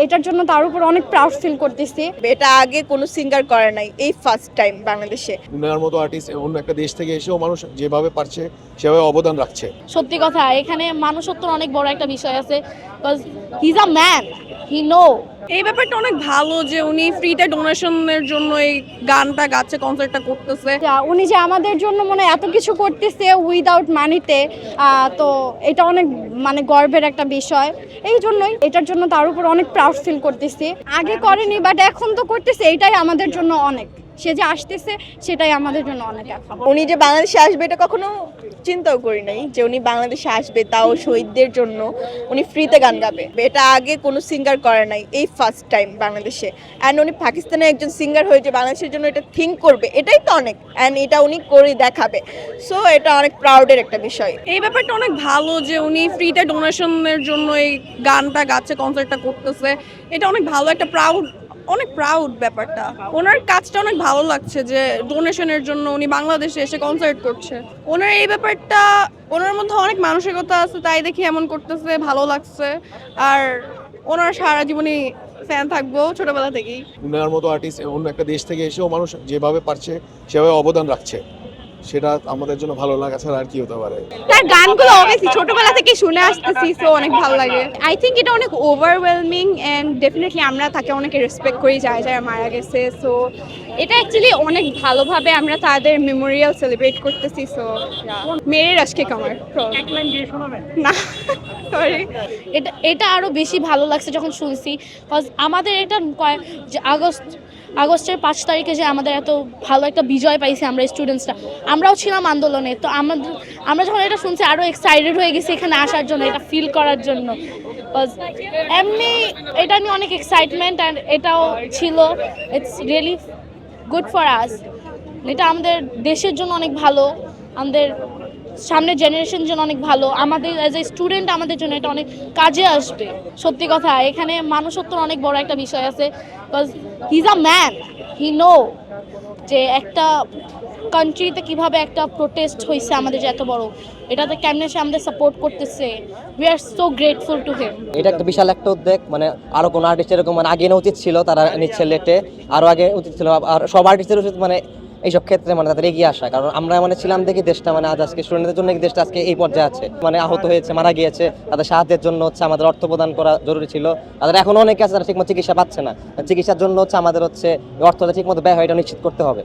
এটার জন্য তার উপর অনেক প্রাউড ফিল করতেছি। এটা আগে কোনো সিঙ্গার করে নাই, এই ফার্স্ট টাইম বাংলাদেশে। উনার মতো আর্টিস্ট অন্য একটা দেশ থেকে এসেও মানুষ যেভাবে পারছে সেভাবে অবদান রাখছে। সত্যি কথা, এখানে মানুষত্বর অনেক বড় একটা বিষয় আছে, because he is a man, he know. এই ব্যাপারটা অনেক ভালো যে উনি ফ্রিতে ডোনেশনের জন্য এই গানটা গাচ্ছে, কনসার্টটা করতেছে। উনি যে আমাদের জন্য এত কিছু করতেছে উইদাউট মানিতে, তো এটা অনেক গর্বের একটা বিষয়। এই জন্যই এটার জন্য তার উপর অনেক প্রাউড ফিল করতেছি। আগে করেনি বাট এখন তো করতেছে, এটাই আমাদের জন্য অনেক। সে যে আসতেছে সেটাই আমাদের জন্য অনেক। এখন উনি যে বাংলাদেশে আসবে এটা কখনো চিন্তাও করি নাই যে উনি বাংলাদেশে আসবে, তাও শহীদদের জন্য উনি ফ্রিতে গান গাবে। এটা আগে কোনো সিঙ্গার করে নাই, এই ফার্স্ট টাইম বাংলাদেশে। অ্যান্ড উনি পাকিস্তানের একজন সিঙ্গার হয়ে যে বাংলাদেশের জন্য এটা থিঙ্ক করবে, এটাই তো অনেক। অ্যান্ড এটা উনি করে দেখাবে, সো এটা অনেক প্রাউডের একটা বিষয়। এই ব্যাপারটা অনেক ভালো যে উনি ফ্রিতে ডোনেশনের জন্য এই গানটা গাচ্ছে, কনসার্টটা করতেছে। এটা অনেক ভালো একটা অনেক প্রাউড ব্যাপারটা। ওনার কাজটা অনেক ভালো লাগছে যে ডোনেশনের জন্য উনি বাংলাদেশে এসে কনসার্ট করছে। ওনার এই ব্যাপারটা, ওনার মধ্যে অনেক মানসিকতা আছে, তাই দেখি এমন করতেছে, ভালো লাগছে। আর ওনার সারা জীবনই ফ্যান থাকবো ছোটবেলা থেকেই। উনার মতো আর্টিস্ট অন্য একটা দেশ থেকে এসেও মানুষ যেভাবে পারছে সেভাবে অবদান রাখছে, সেটা আমাদের জন্য ভালো লাগা ছাড়া আর কি হতে পারে। তার গানগুলো অবভিয়াসলি ছোটবেলা থেকে শুনে আসতেছি, সো অনেক ভালো লাগে। আই থিঙ্ক এটা অনেক ওভারওয়েলমিং অ্যান্ড ডেফিনেটলি আমরা তাকে অনেক রেসপেক্ট করি, যারা মারা গেছে। সো এটা অ্যাকচুয়ালি অনেক ভালোভাবে আমরা তাদের মেমোরিয়াল সেলিব্রেট করতেছি। সো মেরে রাশকে কামার না, সরি। এটা আরো বেশি ভালো লাগছে যখন শুনছি, বিকজ আমাদের এটা যে আগস্টের 5 তারিখে যে আমাদের এত ভালো একটা বিজয় পাইছি আমরা স্টুডেন্টসরা, আমরাও ছিলাম আন্দোলনে। তো আমরা যখন এটা শুনছি আরও এক্সাইটেড হয়ে গেছি এখানে আসার জন্য, এটা ফিল করার জন্য। বিকজ এমনি এটা নিয়ে অনেক এক্সাইটমেন্ট অ্যান্ড এটাও ছিল। It's really good for us. এটা আমাদের দেশের জন্য অনেক ভালো, আমাদের সামনের জেনারেশন জন্য অনেক ভালো, আমাদের অ্যাজ এ স্টুডেন্ট আমাদের জন্য এটা অনেক কাজে আসবে। সত্যি কথা, এখানে মানুষত্বর অনেক বড় একটা বিষয় আছে, because he is a man, he know যে একটা কান্ট্রিতে কিভাবে একটা প্রোটেস্ট হয়েছে আমাদের যে এত বড়, এটাতে কেমনে সে আমাদের সাপোর্ট করতেছে। We are so grateful to him. এটা একটা বিশাল একটা উদ্যোগ, আরো কোনো আর্টিস্ট এরকম আগে নেওয়া উচিত ছিল, তারা নিচ্ছে লেটে, আরো আগে উচিত ছিল। আর সব আর্টিস্টের উচিত এইসব ক্ষেত্রে তাদের এগিয়ে আসা, কারণ আমরা ছিলাম দেখি দেশটা আজকে স্টুডেন্টদের জন্য দেশটা আজকে এই পর্যায়ে আছে। আহত হয়েছে, মারা গিয়েছে, তাদের সাহায্যের জন্য আমাদের অর্থ প্রদান করা জরুরি ছিল। তাদের এখনো অনেকে আছে যারা ঠিকমতো চিকিৎসা পাচ্ছে না, চিকিৎসার জন্য আমাদের অর্থটা ঠিকমতো ব্যয় হয়, এটা নিশ্চিত করতে হবে।